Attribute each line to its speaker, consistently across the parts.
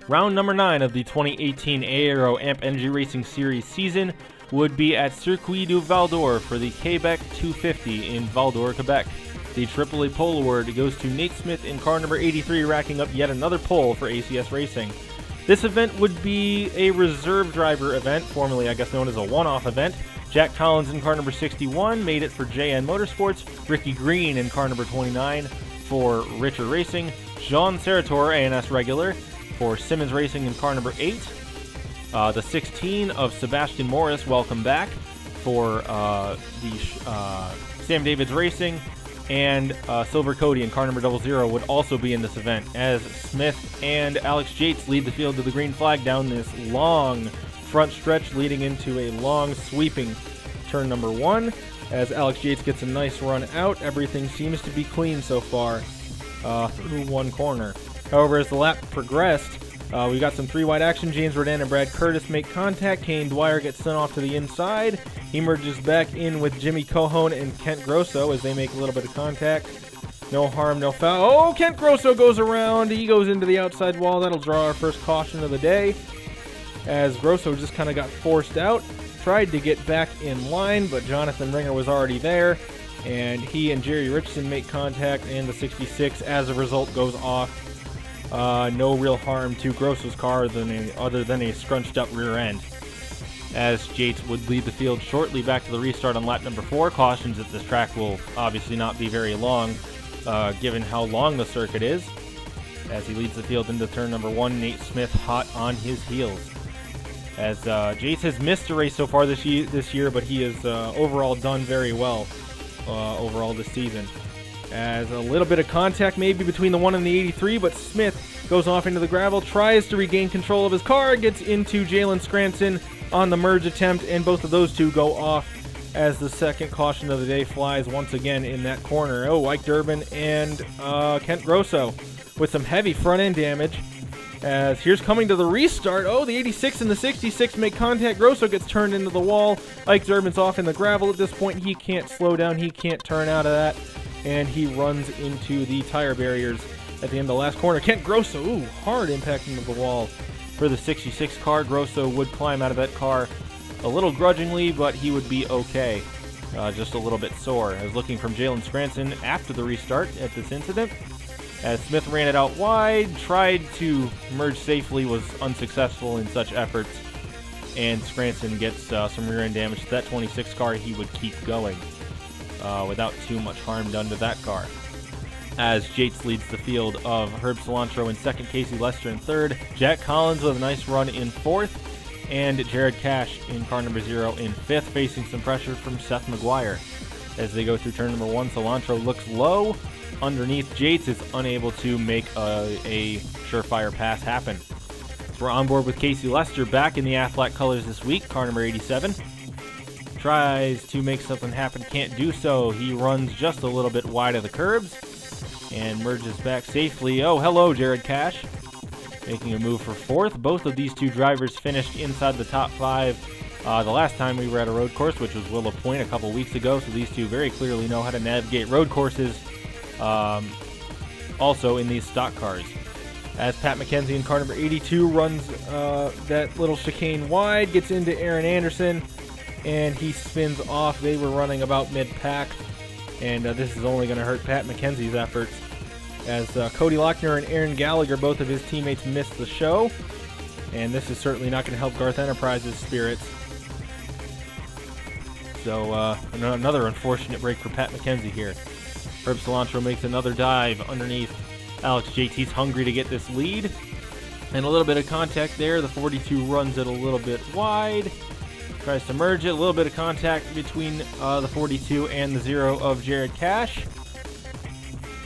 Speaker 1: Round number 9 of the 2018 AARO AMP Energy Racing Series season would be at Circuit du Val-d'Or for the Québec 250 in Val-d'Or, Quebec. The AAA pole award goes to Nate Smith in car number 83, racking up yet another pole for ACS Racing. This event would be a reserve driver event, formerly I guess known as a one-off event. Jack Collins in car number 61 made it for JN Motorsports. Ricky Green in car number 29 for Richer Racing. Jean Serator, ANS regular, for Simmons Racing in car number 8. The 16 of Sebastian Morris, welcome back, for Sam Davids Racing. And Silver Cody in car number 00 would also be in this event, as Smith and Alex Yates lead the field to the green flag down this long front stretch leading into a long sweeping turn number 1. As Alex Yates gets a nice run out, everything seems to be clean so far through one corner. However, as the lap progressed, we got some 3-wide action. James Rodan and Brad Curtis make contact. Kane Dwyer gets sent off to the inside. He merges back in with Jimmy Cohone and Kent Grosso as they make a little bit of contact. No harm, no foul. Oh, Kent Grosso goes around. He goes into the outside wall. That'll draw our first caution of the day, as Grosso just kind of got forced out. Tried to get back in line, but Jonathan Ringer was already there, and he and Jerry Richardson make contact, and the 66 as a result goes off. No real harm to Grosso's car other than a scrunched up rear end, as Yates would lead the field shortly back to the restart on lap number 4. Cautions that this track will obviously not be very long, given how long the circuit is. As he leads the field into turn number 1, Nate Smith hot on his heels. As Yates has missed a race so far this year, but he has overall done very well overall this season. As a little bit of contact maybe between the 1 and the 83, but Smith goes off into the gravel, tries to regain control of his car, gets into Jalen Scranton on the merge attempt, and both of those two go off as the second caution of the day flies once again in that corner. Oh, Ike Durbin and Kent Grosso with some heavy front end damage. As here's coming to the restart. Oh, the 86 and the 66 make contact. Grosso gets turned into the wall. Ike Durbin's off in the gravel at this point. He can't slow down. He can't turn out of that. And he runs into the tire barriers at the end of the last corner. Kent Grosso, ooh, hard impact into the wall for the 66 car. Grosso would climb out of that car a little grudgingly, but he would be okay. Just a little bit sore. I was looking from Jalen Scranton after the restart at this incident, as Smith ran it out wide, tried to merge safely, was unsuccessful in such efforts, and Scranton gets some rear end damage to that 26 car. He would keep going without too much harm done to that car. As Yates leads the field of Herb Cilantro in second, Casey Lester in third, Jack Collins with a nice run in fourth, and Jared Cash in car number 0 in fifth, facing some pressure from Seth McGuire. As they go through turn number 1, Cilantro looks low underneath. Yates is unable to make a surefire pass happen. So we're on board with Casey Lester back in the Aflac colors this week, car number 87. Tries to make something happen, can't do so. He runs just a little bit wide of the curbs and merges back safely. Oh, hello, Jared Cash, making a move for fourth. Both of these two drivers finished inside the top 5 the last time we were at a road course, which was Willow Point a couple weeks ago. So these two very clearly know how to navigate road courses, also in these stock cars. As Pat McKenzie in car number 82 runs that little chicane wide, gets into Aaron Anderson, and he spins off. They were running about mid-pack, and this is only going to hurt Pat McKenzie's efforts, as Cody Lochner and Aaron Gallagher, both of his teammates, missed the show, and this is certainly not going to help Garth Enterprises' spirits. So another unfortunate break for Pat McKenzie here. Herb Cilantro makes another dive underneath Alex Yates. He's hungry to get this lead, and a little bit of contact there. The 42 runs it a little bit wide, tries to merge it. A little bit of contact between the 42 and the 0 of Jared Cash,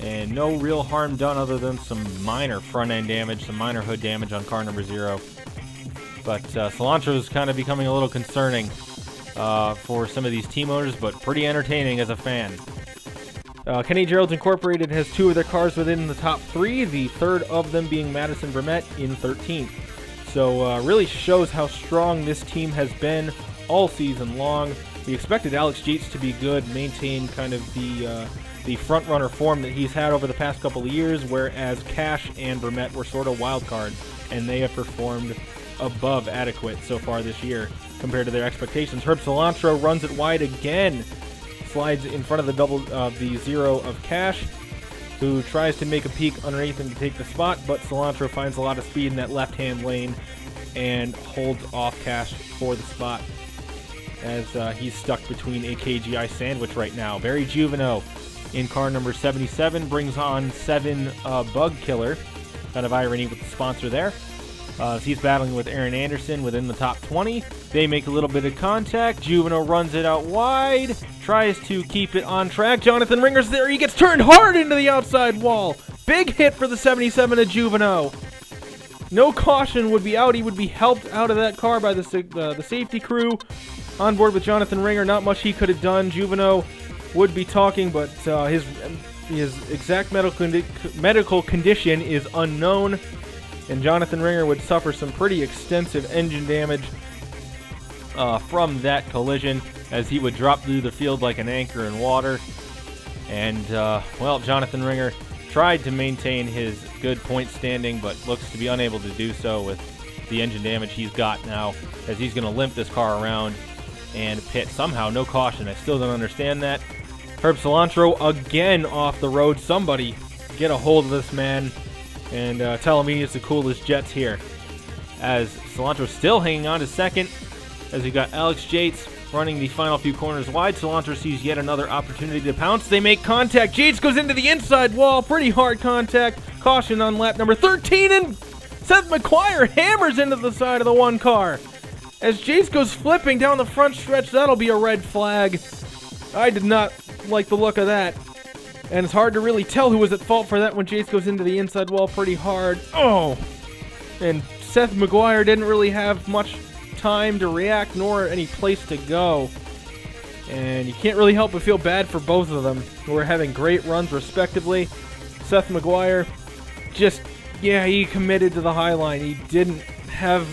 Speaker 1: and no real harm done other than some minor front end damage, some minor hood damage on car number 0. But Cilantro is kind of becoming a little concerning for some of these team owners, but pretty entertaining as a fan. Kenny Gerald's Incorporated has 2 of their cars within the top 3, the third of them being Madison Vermette in 13th. So really shows how strong this team has been all season long. We expected Alex Yates to be good, maintain kind of the front-runner form that he's had over the past couple of years, whereas Cash and Vermette were sort of wild cards. and they have performed above adequate so far this year compared to their expectations. Herb Cilantro runs it wide again, slides in front of the zero of Cash, who tries to make a peek underneath him to take the spot, but Cilantro finds a lot of speed in that left-hand lane and holds off Cash for the spot, as he's stuck between a KGI sandwich right now. Barry Juveno in car number 77 brings on 7 Bug Killer out of Irony with the sponsor there. He's battling with Aaron Anderson within the top 20. They make a little bit of contact. Juveno runs it out wide, tries to keep it on track. Jonathon Ringer's there. He gets turned hard into the outside wall. Big hit for the 77 of Juveno. No caution would be out. He would be helped out of that car by the safety crew. On board with Jonathon Ringer, not much he could have done. Juveno would be talking, but his exact medical condition is unknown, and Jonathon Ringer would suffer some pretty extensive engine damage from that collision, as he would drop through the field like an anchor in water. And, Jonathon Ringer tried to maintain his good point standing, but looks to be unable to do so with the engine damage he's got now, as he's going to limp this car around and pit somehow. No caution. I still don't understand that. Herb Cilantro again off the road. Somebody get a hold of this man and tell him he needs to cool his jets here, as Cilantro still hanging on to second, as we got Alex Yates running the final few corners wide. Cilantro sees yet another opportunity to pounce. They make contact. Yates goes into the inside wall. Pretty hard contact. Caution on lap number 13, and Seth McGuire hammers into the side of the one car. As Yates goes flipping down the front stretch, that'll be a red flag. I did not like the look of that. And it's hard to really tell who was at fault for that when Yates goes into the inside wall pretty hard. Oh! And Seth McGuire didn't really have much time to react, nor any place to go. And you can't really help but feel bad for both of them, who are having great runs respectively. Seth McGuire he committed to the high line. He didn't have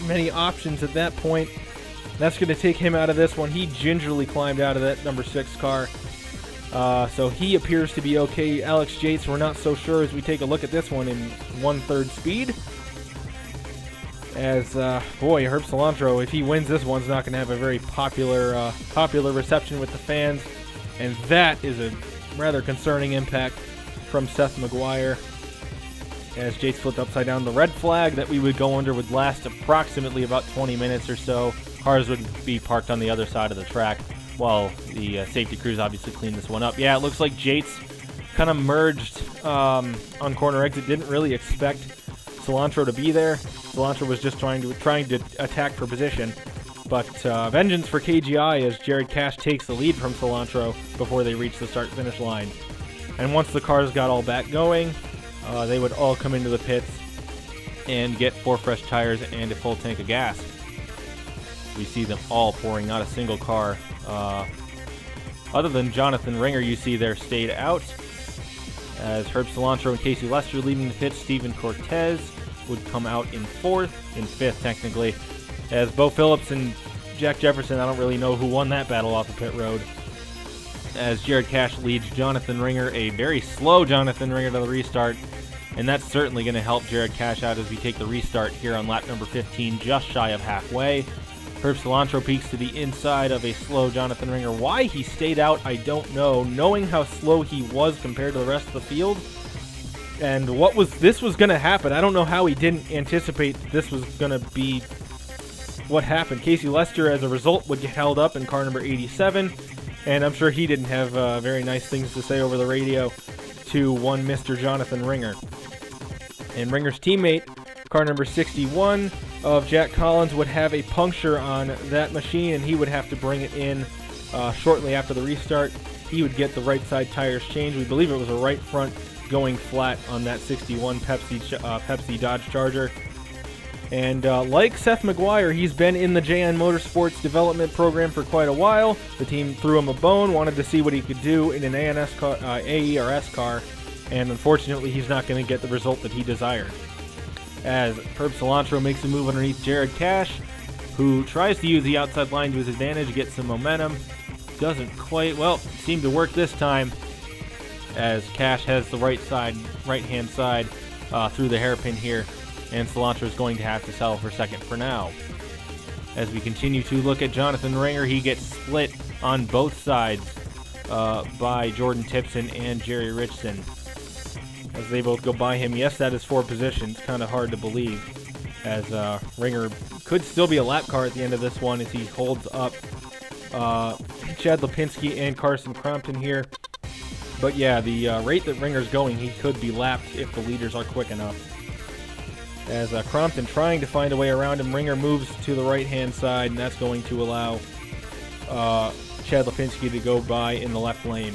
Speaker 1: many options at that point. That's going to take him out of this one. He gingerly climbed out of that number 6 car. So he appears to be okay. Alex Yates, we're not so sure as we take a look at this one in 1/3 speed. As, Herb Cilantro, if he wins this one, is not going to have a very popular reception with the fans. And that is a rather concerning impact from Seth McGuire. As Yates flipped upside down, the red flag that we would go under would last approximately about 20 minutes or so. Cars would be parked on the other side of the track while the safety crews obviously clean this one up. Yeah, it looks like Yates kind of merged on corner exit. Didn't really expect Cilantro to be there. Cilantro was just trying to attack for position. But vengeance for KGI, as Jared Cash takes the lead from Cilantro before they reach the start-finish line. And once the cars got all back going, they would all come into the pits and get 4 fresh tires and a full tank of gas. We see them all pouring, not a single car, other than Jonathon Ringer, you see there, stayed out. As Herb Cilantro and Casey Lester leaving the pits, Steven Cortez would come out in 5th technically. As Bo Phillips and Jack Jefferson, I don't really know who won that battle off the pit road. As Jared Cash leads Jonathon Ringer, a very slow Jonathon Ringer to the restart. And that's certainly going to help Jared Cash out as we take the restart here on lap number 15, just shy of halfway. Herb Cilantro peeks to the inside of a slow Jonathon Ringer. Why he stayed out, I don't know. Knowing how slow he was compared to the rest of the field, and this was going to happen. I don't know how he didn't anticipate this was going to be what happened. Casey Lester, as a result, would get held up in car number 87, and I'm sure he didn't have very nice things to say over the radio to one Mr. Jonathon Ringer. And Ringer's teammate, car number 61 of Jack Collins, would have a puncture on that machine, and he would have to bring it in shortly after the restart. He would get the right side tires changed. We believe it was a right front going flat on that 61 Pepsi Dodge Charger. And like Seth McGuire, he's been in the JN Motorsports development program for quite a while. The team threw him a bone, wanted to see what he could do in an AERS car, and unfortunately he's not going to get the result that he desired. As Herb Cilantro makes a move underneath Jared Cash, who tries to use the outside line to his advantage, get some momentum. Doesn't quite, seem to work this time, as Cash has the right-hand side through the hairpin here, and Cilantro is going to have to settle for second for now. As we continue to look at Jonathon Ringer, he gets split on both sides by Jordan Tipson and Jerry Richson, as they both go by him. Yes, that is 4 positions. Kind of hard to believe, as Ringer could still be a lap car at the end of this one as he holds up Chad Lipinski and Carson Crompton here. But yeah, the rate that Ringer's going, he could be lapped if the leaders are quick enough. As Crompton trying to find a way around him, Ringer moves to the right-hand side, and that's going to allow Chad Lipinski to go by in the left lane.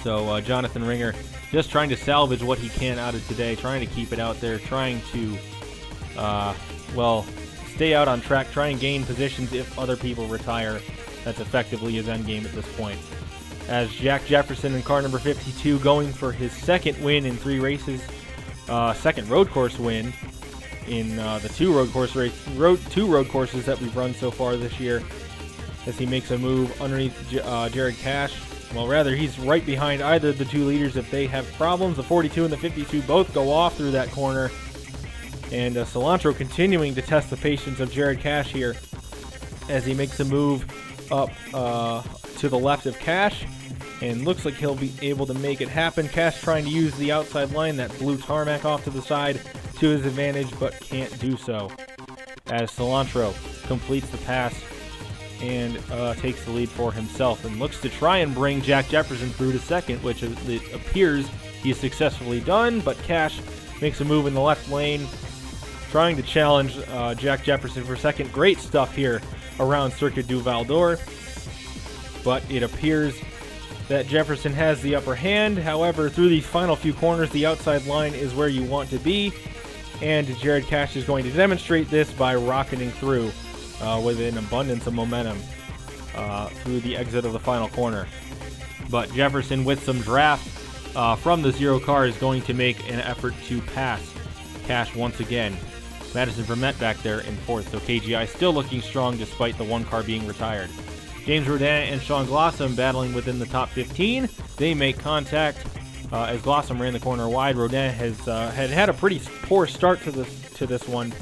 Speaker 1: So Jonathon Ringer just trying to salvage what he can out of today, trying to keep it out there, trying to, stay out on track, try and gain positions if other people retire. That's effectively his end game at this point. As Jack Jefferson in car number 52 going for his second win in 3 races, second road course win in the 2 road courses that we've run so far this year, as he makes a move underneath Jared Cash. Well, rather, he's right behind either of the 2 leaders if they have problems. The 42 and the 52 both go off through that corner. And Cilantro continuing to test the patience of Jared Cash here as he makes a move up to the left of Cash, and looks like he'll be able to make it happen. Cash trying to use the outside line, that blue tarmac off to the side, to his advantage, but can't do so, as Cilantro completes the pass and takes the lead for himself and looks to try and bring Jack Jefferson through to second, which it appears he's successfully done, but Cash makes a move in the left lane, trying to challenge Jack Jefferson for second. Great stuff here around Circuit du Val-d'Or, but it appears that Jefferson has the upper hand. However, through these final few corners, the outside line is where you want to be, and Jared Cash is going to demonstrate this by rocketing through with an abundance of momentum through the exit of the final corner. But Jefferson, with some draft from the 0 car, is going to make an effort to pass Cash once again. Madison Vermette back there in 4th, so KGI still looking strong despite the 1 car being retired. James Rodin and Sean Glossum battling within the top 15. They make contact as Glossum ran the corner wide. Rodin has had a pretty poor start to this one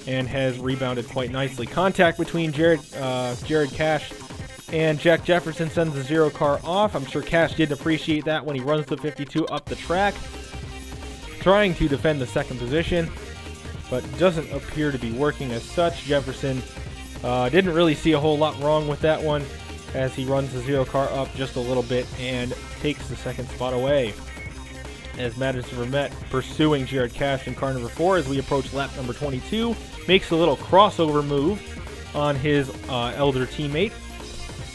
Speaker 1: and has rebounded quite nicely. Contact between Jared Cash and Jack Jefferson sends the 0 car off. I'm sure Cash didn't appreciate that when he runs the 52 up the track, trying to defend the second position, but doesn't appear to be working as such. Jefferson didn't really see a whole lot wrong with that one as he runs the 0 car up just a little bit and takes the second spot away. As Madison Vermette pursuing Jared Cash in car number 4 as we approach lap number 22, makes a little crossover move on his elder teammate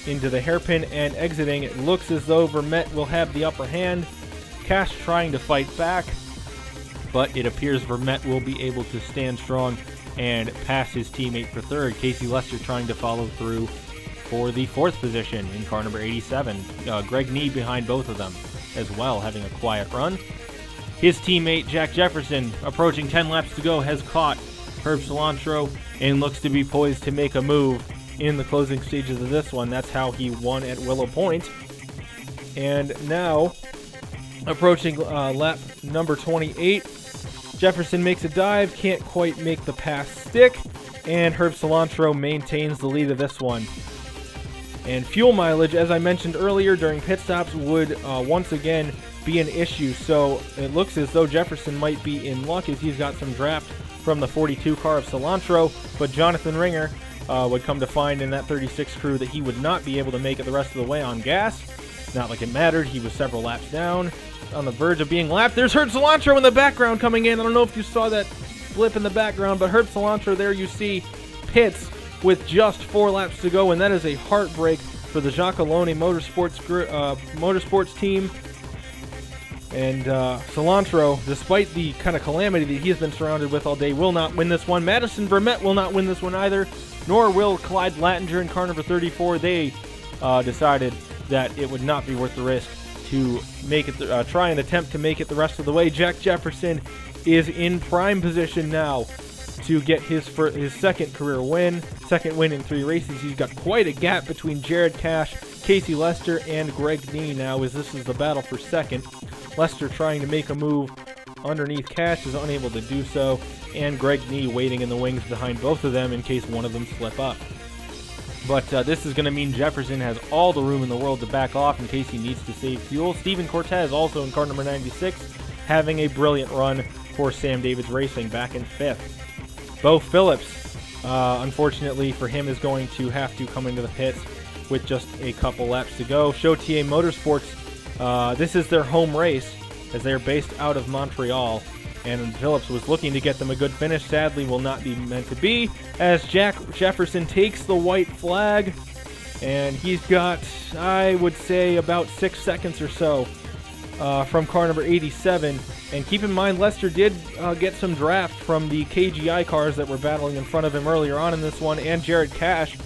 Speaker 1: into the hairpin and exiting. It looks as though Vermette will have the upper hand. Cash trying to fight back, but it appears Vermette will be able to stand strong and pass his teammate for 3rd. Casey Lester trying to follow through for the 4th position in car number 87. Greg Nee behind both of them as well, having a quiet run. His teammate Jack Jefferson, approaching 10 laps to go, has caught Herb Cilantro and looks to be poised to make a move in the closing stages of this one. That's how he won at Willow Point. And now, approaching lap number 28, Jefferson makes a dive, can't quite make the pass stick, and Herb Cilantro maintains the lead of this one. And fuel mileage, as I mentioned earlier during pit stops, would once again be an issue. So it looks as though Jefferson might be in luck as he's got some draft from the 42 car of Cilantro, but Jonathon Ringer would come to find in that 36 crew that he would not be able to make it the rest of the way on gas. Not like it mattered, he was several laps down, on the verge of being lapped. There's Herb Cilantro in the background coming in. I don't know if you saw that blip in the background, but Herb Cilantro there you see pits with just 4 laps to go, and that is a heartbreak for the Jacques Alone Motorsports team. And Cilantro, despite the kind of calamity that he has been surrounded with all day, will not win this one. Madison Vermette will not win this one either, nor will Clyde Lattinger in car number 34. They decided that it would not be worth the risk to make it, try and attempt to make it the rest of the way. Jack Jefferson is in prime position now to get his second career win, second win in 3 races. He's got quite a gap between Jared Cash, Casey Lester, and Greg Nee now, as this is the battle for second. Lester trying to make a move underneath Cash is unable to do so, and Greg Nee waiting in the wings behind both of them in case one of them slip up. But this is going to mean Jefferson has all the room in the world to back off in case he needs to save fuel. Steven Cortez, also in car number 96, having a brilliant run for Sam Davids Racing back in 5th. Bo Phillips, unfortunately for him, is going to have to come into the pits with just a couple laps to go. Shotier Motorsports, this is their home race as they are based out of Montreal. And Phillips was looking to get them a good finish. Sadly, will not be meant to be, as Jack Jefferson takes the white flag, and he's got, I would say, about 6 seconds or so from car number 87. And keep in mind, Lester did get some draft from the KGI cars that were battling in front of him earlier on in this one, and Jared Cash,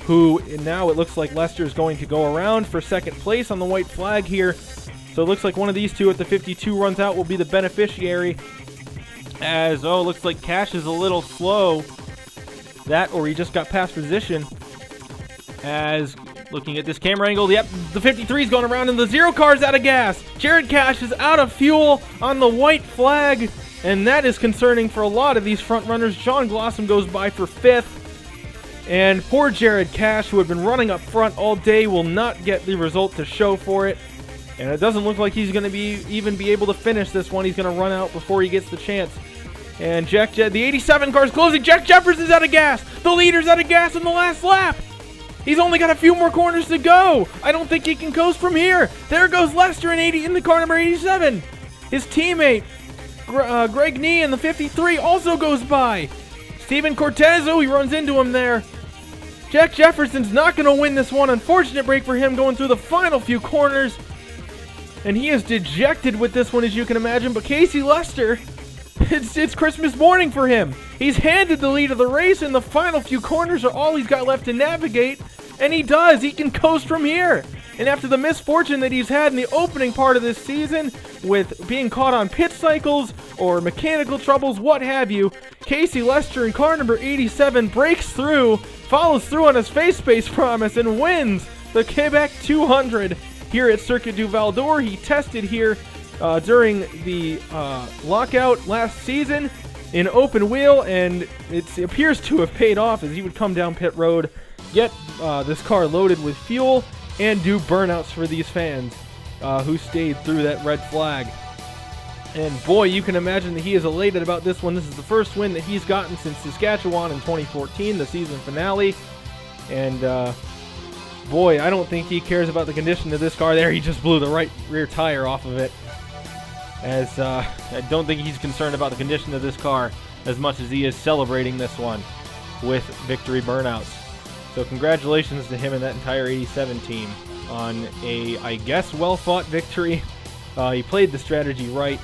Speaker 1: who now it looks like Lester is going to go around for second place on the white flag here. So it looks like one of these two at the 52 runs out will be the beneficiary. As, looks like Cash is a little slow. That, or he just got past position. As, looking at this camera angle, yep, the 53 is going around and the 0 car is out of gas. Jared Cash is out of fuel on the white flag, and that is concerning for a lot of these front runners. John Glossom goes by for 5th. And poor Jared Cash, who had been running up front all day, will not get the result to show for it. And it doesn't look like he's going to even be able to finish this one. He's going to run out before he gets the chance. And the 87 car is closing. Jack Jefferson's out of gas. The leader's out of gas in the last lap. He's only got a few more corners to go. I don't think he can coast from here. There goes Lester in the car number 87. His teammate, Greg Nee in the 53, also goes by. Steven Cortez, he runs into him there. Jack Jefferson's not going to win this one. Unfortunate break for him going through the final few corners. And he is dejected with this one, as you can imagine. But Casey Lester, it's Christmas morning for him. He's handed the lead of the race, and the final few corners are all he's got left to navigate. And he does. He can coast from here. And after the misfortune that he's had in the opening part of this season, with being caught on pit cycles or mechanical troubles, what have you, Casey Lester in car number 87 breaks through, follows through on his face space promise, and wins the Quebec 200 here at Circuit du Val-d'Or. He tested here during the lockout last season in open wheel, and it appears to have paid off as he would come down pit road, get this car loaded with fuel, and do burnouts for these fans who stayed through that red flag. And boy, you can imagine that he is elated about this one. This is the first win that he's gotten since Saskatchewan in 2014, the season finale. And boy, I don't think he cares about the condition of this car. There, he just blew the right rear tire off of it. As I don't think he's concerned about the condition of this car as much as he is celebrating this one with victory burnouts. So congratulations to him and that entire 87 team on a, I guess, well-fought victory. He played the strategy right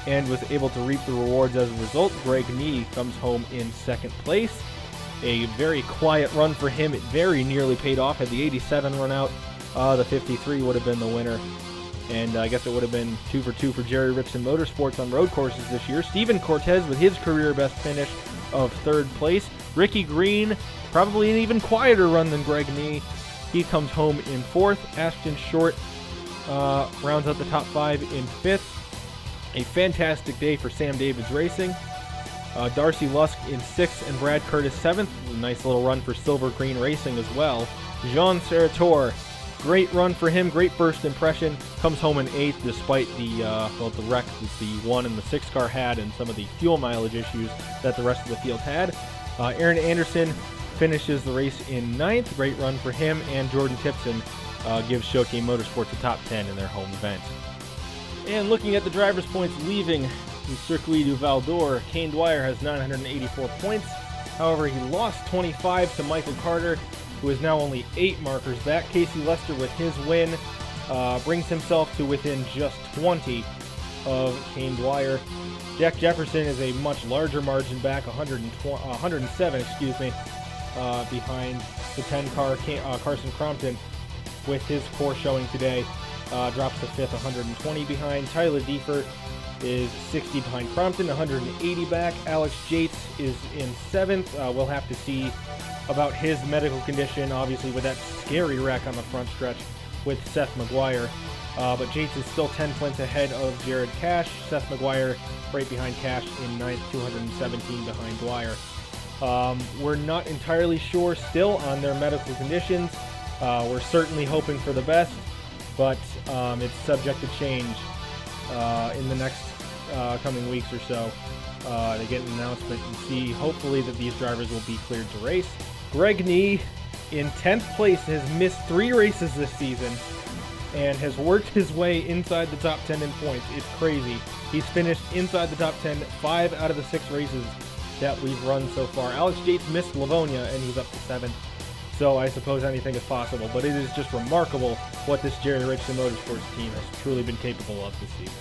Speaker 1: and was able to reap the rewards as a result. Greg Nee comes home in second place. A very quiet run for him. It very nearly paid off. Had the 87 run out, the 53 would have been the winner. And I guess it would have been 2 for 2 for Jerry Ripson Motorsports on road courses this year. Steven Cortez with his career best finish of 3rd place. Ricky Green, probably an even quieter run than Greg Nee. He comes home in 4th. Ashton Short rounds out the top 5 in 5th. A fantastic day for Sam Davids Racing. Darcy Lusk in 6th and Brad Curtis 7th. A nice little run for Silver Green Racing as well. Jean Serrator, great run for him, great first impression. Comes home in 8th despite the wreck that the 1 and the 6 car had and some of the fuel mileage issues that the rest of the field had. Aaron Anderson finishes the race in 9th. Great run for him. And Jordan Tipson gives Shotier Motorsports a top 10 in their home event. And looking at the driver's points leaving the Circuit du Val-d'Or, Kane Dwyer has 984 points. However, he lost 25 to Michael Carter, who is now only 8 markers back. Casey Lester with his win brings himself to within just 20 of Kane Dwyer. Jack Jefferson is a much larger margin back, 107, behind the 10 car. Carson Crompton with his poor showing today drops to 5th, 120 behind. Tyler Diefert is 60 behind Crompton, 180 back. Alex Yates is in 7th. We'll have to see about his medical condition, obviously with that scary wreck on the front stretch with Seth McGuire. But Yates is still 10 points ahead of Jared Cash. Seth McGuire right behind Cash in 9th, 217 behind Dwyer. We're not entirely sure still on their medical conditions. We're certainly hoping for the best, but it's subject to change in the next coming weeks or so. They get an announcement and see hopefully that these drivers will be cleared to race. Greg Nee in 10th place has missed 3 races this season and has worked his way inside the top 10 in points. It's crazy. He's finished inside the top 10 5 out of the 6 races that we've run so far. Alex Yates missed Livonia and he's up to 7th. So I suppose anything is possible, but it is just remarkable what this Jerry Richardson Motorsports team has truly been capable of this season.